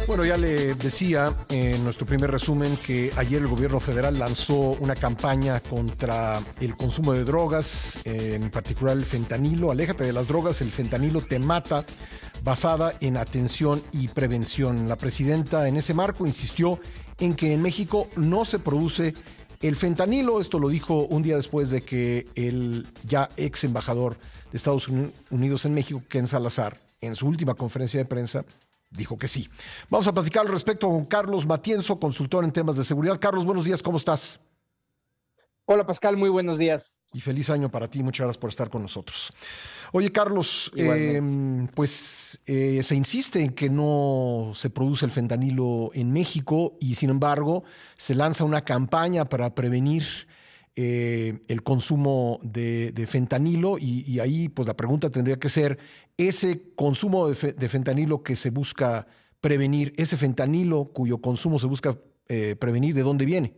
Bueno, ya le decía en nuestro primer resumen que ayer el gobierno federal lanzó una campaña contra el consumo de drogas, en particular el fentanilo. Aléjate de las drogas, el fentanilo te mata, basada en atención y prevención. La presidenta en ese marco insistió en que en México no se produce el fentanilo. Esto lo dijo un día después de que el ya ex embajador de Estados Unidos en México, Ken Salazar, en su última conferencia de prensa, dijo que sí. Vamos a platicar al respecto con Carlos Matienzo, consultor en temas de seguridad. Carlos, buenos días, ¿cómo estás? Hola Pascal, muy buenos días. Y feliz año para ti, muchas gracias por estar con nosotros. Oye Carlos, Igualmente. se insiste en que no se produce el fentanilo en México y sin embargo se lanza una campaña para prevenir el consumo de fentanilo y ahí pues la pregunta tendría que ser, ese consumo de fentanilo que se busca prevenir, ese fentanilo cuyo consumo se busca prevenir, ¿de dónde viene?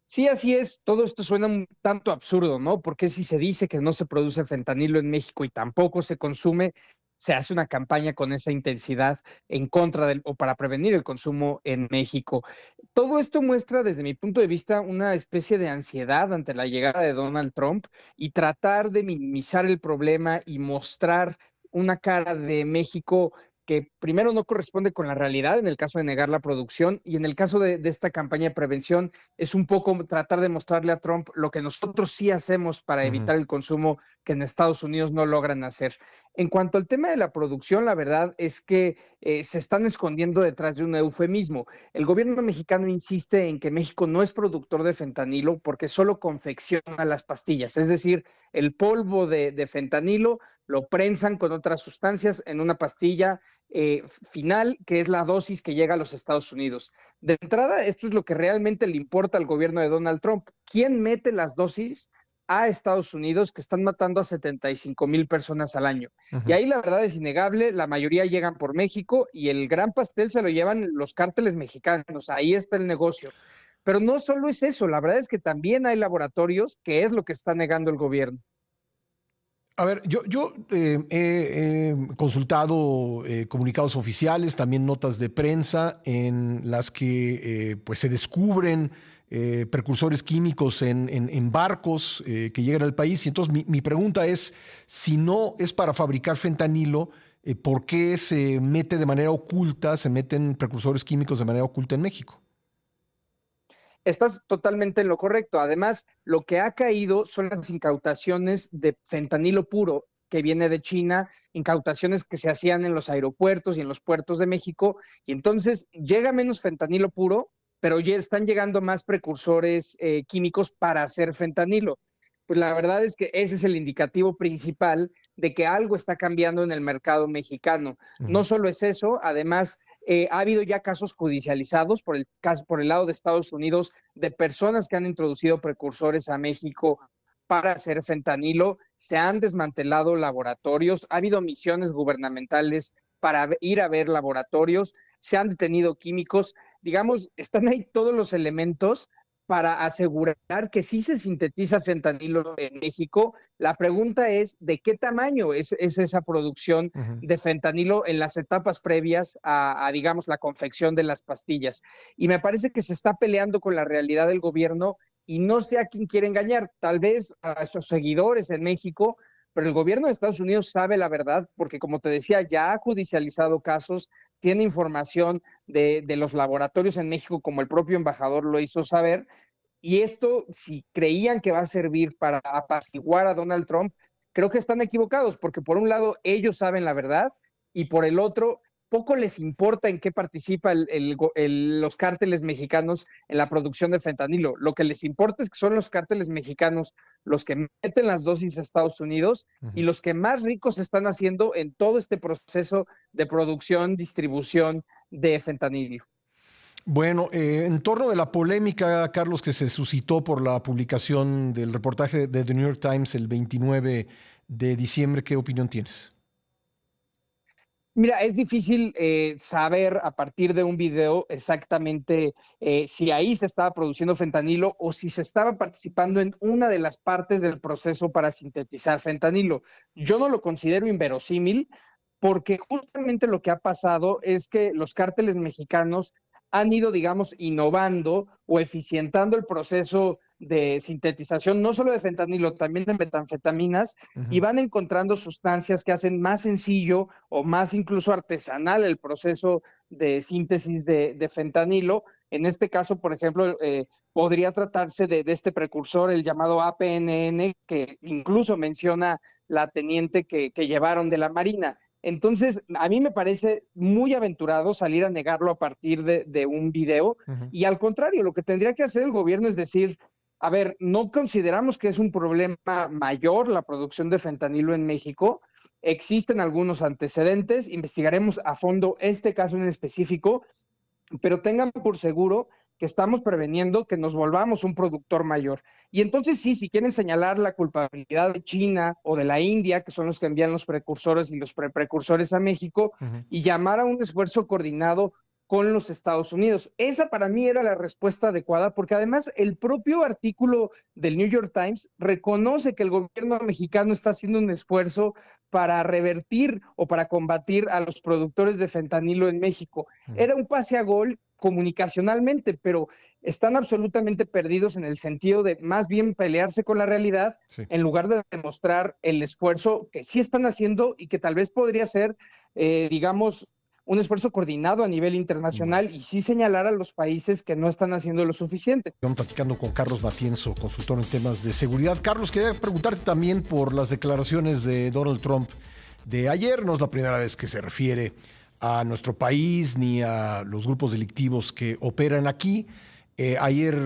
Sí, así es. Todo esto suena un tanto absurdo, ¿no? Porque si se dice que no se produce fentanilo en México y tampoco se consume, se hace una campaña con esa intensidad en contra del o para prevenir el consumo en México. Todo esto muestra, desde mi punto de vista, una especie de ansiedad ante la llegada de Donald Trump y tratar de minimizar el problema y mostrar una cara de México que primero no corresponde con la realidad en el caso de negar la producción y en el caso de esta campaña de prevención es un poco tratar de mostrarle a Trump lo que nosotros sí hacemos para Ujú. evitar el consumo que en Estados Unidos no logran hacer. En cuanto al tema de la producción, la verdad es que se están escondiendo detrás de un eufemismo. El gobierno mexicano insiste en que México no es productor de fentanilo porque solo confecciona las pastillas, es decir, el polvo de fentanilo lo prensan con otras sustancias en una pastilla final, que es la dosis que llega a los Estados Unidos. De entrada, esto es lo que realmente le importa al gobierno de Donald Trump. ¿Quién mete las dosis a Estados Unidos que están matando a 75,000 personas al año? Y Ujú. ahí la verdad es innegable, la mayoría llegan por México y el gran pastel se lo llevan los cárteles mexicanos, ahí está el negocio. Pero no solo es eso, la verdad es que también hay laboratorios, que es lo que está negando el gobierno. A ver, yo he consultado comunicados oficiales, también notas de prensa en las que pues se descubren precursores químicos en barcos que llegan al país. Y entonces mi pregunta es, si no es para fabricar fentanilo, ¿por qué se mete de manera oculta, se meten precursores químicos de manera oculta en México? Estás totalmente en lo correcto. Además, lo que ha caído son las incautaciones de fentanilo puro que viene de China, incautaciones que se hacían en los aeropuertos y en los puertos de México, y entonces llega menos fentanilo puro, pero ya están llegando más precursores químicos para hacer fentanilo. Pues la verdad es que ese es el indicativo principal de que algo está cambiando en el mercado mexicano. No Ujú. solo es eso, además ha habido ya casos judicializados por el lado de Estados Unidos de personas que han introducido precursores a México para hacer fentanilo. Se han desmantelado laboratorios, ha habido misiones gubernamentales para ir a ver laboratorios, se han detenido químicos, digamos, están ahí todos los elementos para asegurar que sí se sintetiza fentanilo en México. La pregunta es, ¿de qué tamaño es esa producción Ujú. de fentanilo en las etapas previas digamos, la confección de las pastillas? Y me parece que se está peleando con la realidad del gobierno y no sé a quién quiere engañar, tal vez a sus seguidores en México, pero el gobierno de Estados Unidos sabe la verdad, porque como te decía, ya ha judicializado casos, tiene información de los laboratorios en México, como el propio embajador lo hizo saber, y esto, si creían que va a servir para apaciguar a Donald Trump, creo que están equivocados, porque por un lado ellos saben la verdad y por el otro poco les importa en qué participa los cárteles mexicanos en la producción de fentanilo. Lo que les importa es que son los cárteles mexicanos los que meten las dosis a Estados Unidos y Ujú. los que más ricos están haciendo en todo este proceso de producción, distribución de fentanilo. Bueno, en torno de la polémica, Carlos, que se suscitó por la publicación del reportaje de The New York Times el 29 de diciembre, ¿qué opinión tienes? Mira, es difícil saber a partir de un video exactamente si ahí se estaba produciendo fentanilo o si se estaba participando en una de las partes del proceso para sintetizar fentanilo. Yo no lo considero inverosímil, porque justamente lo que ha pasado es que los cárteles mexicanos han ido, digamos, innovando o eficientando el proceso de sintetización, no solo de fentanilo, también de metanfetaminas, y van encontrando sustancias que hacen más sencillo o más incluso artesanal el proceso de síntesis de fentanilo. En este caso, por ejemplo, podría tratarse de este precursor, el llamado APNN, que incluso menciona la teniente que llevaron de la Marina. Entonces, a mí me parece muy aventurado salir a negarlo a partir de un video, y al contrario, lo que tendría que hacer el gobierno es decir, a ver, no consideramos que es un problema mayor la producción de fentanilo en México, existen algunos antecedentes, investigaremos a fondo este caso en específico, pero tengan por seguro que estamos preveniendo que nos volvamos un productor mayor. Y entonces sí, si quieren señalar la culpabilidad de China o de la India, que son los que envían los precursores y los precursores a México, y llamar a un esfuerzo coordinado con los Estados Unidos. Esa para mí era la respuesta adecuada, porque además el propio artículo del New York Times reconoce que el gobierno mexicano está haciendo un esfuerzo para revertir o para combatir a los productores de fentanilo en México. Era un pase a gol comunicacionalmente, pero están absolutamente perdidos en el sentido de más bien pelearse con la realidad, sí, en lugar de demostrar el esfuerzo que sí están haciendo y que tal vez podría ser, digamos, un esfuerzo coordinado a nivel internacional, y sí señalar a los países que no están haciendo lo suficiente. Estamos platicando con Carlos Matienzo, consultor en temas de seguridad. Carlos, quería preguntarte también por las declaraciones de Donald Trump de ayer. No es la primera vez que se refiere a nuestro país ni a los grupos delictivos que operan aquí. Ayer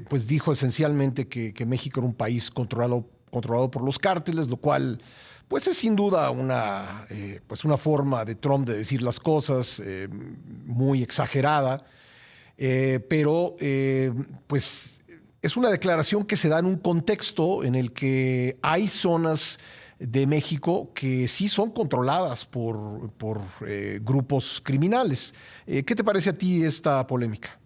pues dijo esencialmente que México era un país controlado por los cárteles, lo cual pues es sin duda una forma de Trump de decir las cosas muy exagerada, pero pues es una declaración que se da en un contexto en el que hay zonas de México que sí son controladas por grupos criminales. ¿Qué te parece a ti esta polémica?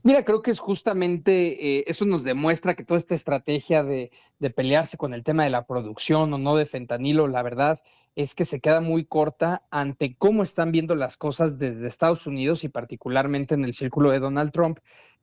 Mira, creo que es justamente eso nos demuestra que toda esta estrategia de pelearse con el tema de la producción o no de fentanilo, la verdad es que se queda muy corta ante cómo están viendo las cosas desde Estados Unidos y particularmente en el círculo de Donald Trump,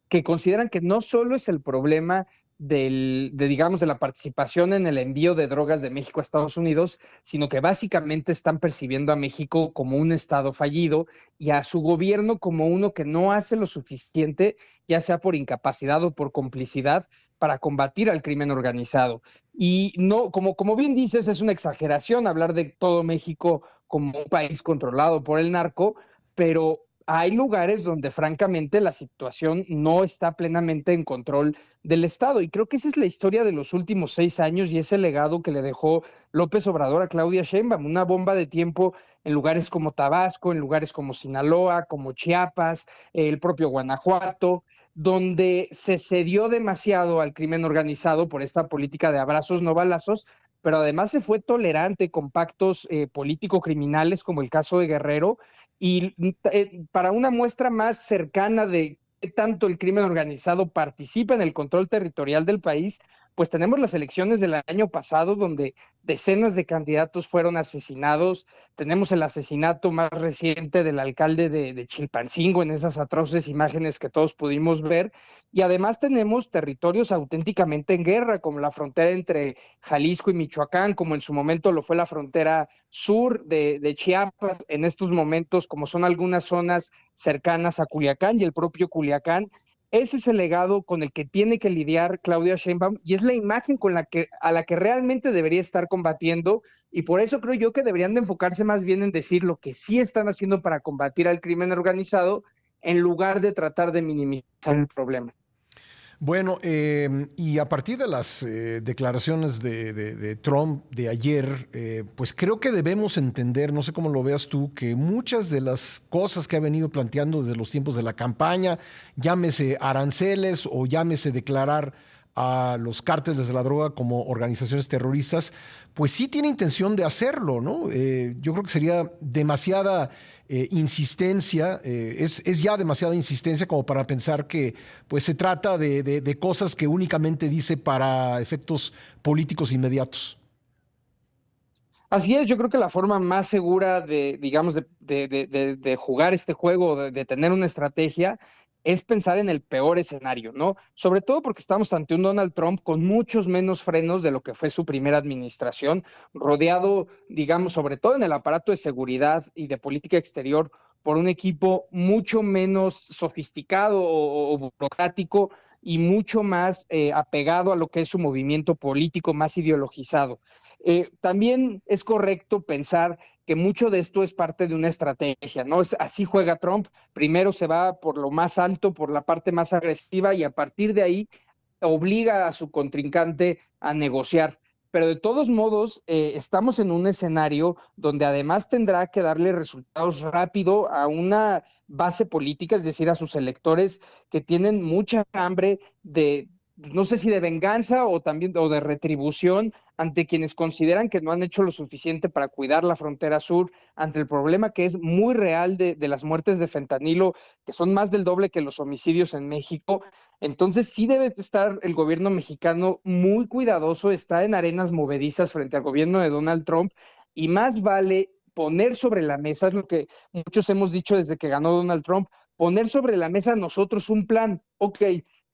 que consideran que no solo es el problema digamos, de la participación en el envío de drogas de México a Estados Unidos, sino que básicamente están percibiendo a México como un estado fallido y a su gobierno como uno que no hace lo suficiente, ya sea por incapacidad o por complicidad, para combatir al crimen organizado. Y no, como bien dices, es una exageración hablar de todo México como un país controlado por el narco, pero hay lugares donde francamente la situación no está plenamente en control del Estado. Y creo que esa es la historia de los últimos 6 años y ese legado que le dejó López Obrador a Claudia Sheinbaum, una bomba de tiempo en lugares como Tabasco, en lugares como Sinaloa, como Chiapas, el propio Guanajuato, donde se cedió demasiado al crimen organizado por esta política de abrazos no balazos, pero además se fue tolerante con pactos político-criminales como el caso de Guerrero, y para una muestra más cercana de qué tanto el crimen organizado participa en el control territorial del país, pues tenemos las elecciones del año pasado donde decenas de candidatos fueron asesinados, tenemos el asesinato más reciente del alcalde de Chilpancingo en esas atroces imágenes que todos pudimos ver, y además tenemos territorios auténticamente en guerra, como la frontera entre Jalisco y Michoacán, como en su momento lo fue la frontera sur de Chiapas, en estos momentos como son algunas zonas cercanas a Culiacán y el propio Culiacán. Ese es el legado con el que tiene que lidiar Claudia Sheinbaum y es la imagen a la que realmente debería estar combatiendo, y por eso creo yo que deberían de enfocarse más bien en decir lo que sí están haciendo para combatir al crimen organizado en lugar de tratar de minimizar el problema. Bueno, y a partir de las declaraciones de Trump de ayer, pues creo que debemos entender, no sé cómo lo veas tú, que muchas de las cosas que ha venido planteando desde los tiempos de la campaña, llámese aranceles o llámese declarar a los cárteles de la droga como organizaciones terroristas, pues sí tiene intención de hacerlo, ¿no? Yo creo que sería demasiada insistencia, es ya demasiada insistencia como para pensar que pues se trata de cosas que únicamente dice para efectos políticos inmediatos. Así es, yo creo que la forma más segura de, digamos, de jugar este juego, de tener una estrategia, es pensar en el peor escenario, ¿no? Sobre todo porque estamos ante un Donald Trump con muchos menos frenos de lo que fue su primera administración, rodeado, digamos, sobre todo en el aparato de seguridad y de política exterior, por un equipo mucho menos sofisticado o burocrático y mucho más apegado a lo que es su movimiento político, más ideologizado. También es correcto pensar que mucho de esto es parte de una estrategia, ¿no? Así juega Trump, primero se va por lo más alto, por la parte más agresiva y a partir de ahí obliga a su contrincante a negociar. Pero de todos modos, estamos en un escenario donde además tendrá que darle resultados rápido a una base política, es decir, a sus electores que tienen mucha hambre de, no sé si de venganza o también o de retribución ante quienes consideran que no han hecho lo suficiente para cuidar la frontera sur, ante el problema que es muy real de las muertes de fentanilo, que son más del doble que los homicidios en México. Entonces sí debe estar el gobierno mexicano muy cuidadoso, está en arenas movedizas frente al gobierno de Donald Trump y más vale poner sobre la mesa, es lo que muchos hemos dicho desde que ganó Donald Trump, poner sobre la mesa nosotros un plan. Ok,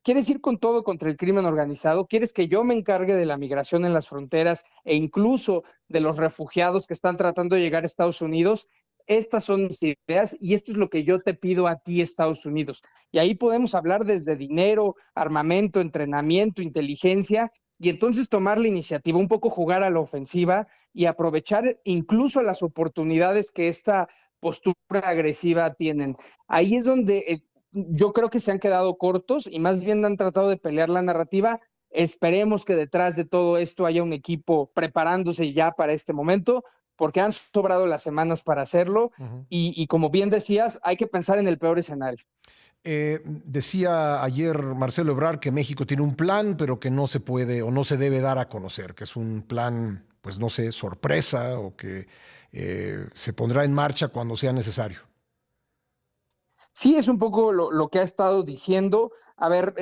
¿quieres ir con todo contra el crimen organizado? ¿Quieres que yo me encargue de la migración en las fronteras e incluso de los refugiados que están tratando de llegar a Estados Unidos? Estas son mis ideas y esto es lo que yo te pido a ti, Estados Unidos. Y ahí podemos hablar desde dinero, armamento, entrenamiento, inteligencia, y entonces tomar la iniciativa, un poco jugar a la ofensiva y aprovechar incluso las oportunidades que esta postura agresiva tienen. Ahí es donde yo creo que se han quedado cortos y más bien han tratado de pelear la narrativa. Esperemos que detrás de todo esto haya un equipo preparándose ya para este momento, porque han sobrado las semanas para hacerlo Ujú. y como bien decías, hay que pensar en el peor escenario. Decía ayer Marcelo Ebrard que México tiene un plan, pero que no se puede o no se debe dar a conocer, que es un plan, pues no sé, sorpresa o que se pondrá en marcha cuando sea necesario. Sí, es un poco lo que ha estado diciendo. A ver,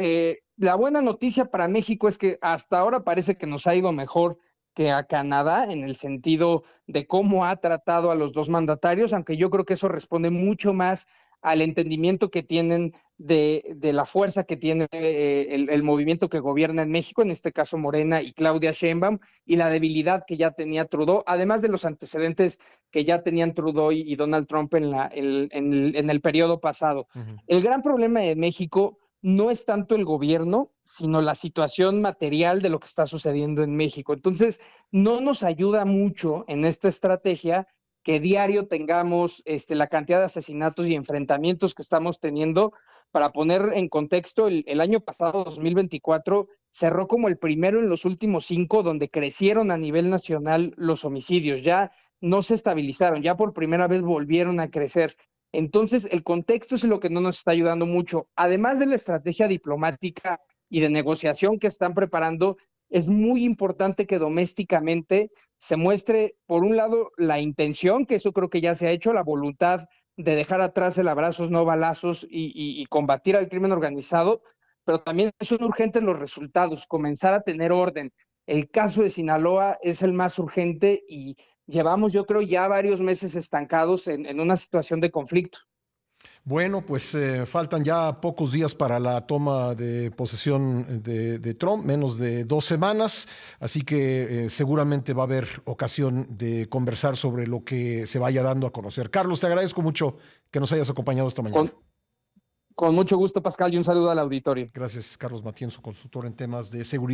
la buena noticia para México es que hasta ahora parece que nos ha ido mejor que a Canadá en el sentido de cómo ha tratado a los dos mandatarios, aunque yo creo que eso responde mucho más al entendimiento que tienen de la fuerza que tiene el movimiento que gobierna en México, en este caso Morena y Claudia Sheinbaum, y la debilidad que ya tenía Trudeau, además de los antecedentes que ya tenían Trudeau y Donald Trump en el periodo pasado. Ujú. El gran problema de México no es tanto el gobierno, sino la situación material de lo que está sucediendo en México. Entonces, no nos ayuda mucho en esta estrategia que diario tengamos la cantidad de asesinatos y enfrentamientos que estamos teniendo. Para poner en contexto, el año pasado, 2024, cerró como el primero en los últimos 5 donde crecieron a nivel nacional los homicidios. Ya no se estabilizaron, ya por primera vez volvieron a crecer. Entonces, el contexto es lo que no nos está ayudando mucho. Además de la estrategia diplomática y de negociación que están preparando, es muy importante que domésticamente se muestre, por un lado, la intención, que eso creo que ya se ha hecho, la voluntad de dejar atrás el abrazos, no balazos y combatir al crimen organizado, pero también son urgentes los resultados, comenzar a tener orden. El caso de Sinaloa es el más urgente y llevamos, yo creo, ya varios meses estancados en una situación de conflicto. Bueno, pues faltan ya pocos días para la toma de posesión de Trump, menos de 2 semanas, así que seguramente va a haber ocasión de conversar sobre lo que se vaya dando a conocer. Carlos, te agradezco mucho que nos hayas acompañado esta mañana. Con, con mucho gusto, Pascal, y un saludo al auditorio. Gracias, Carlos Matienzo, consultor en temas de seguridad.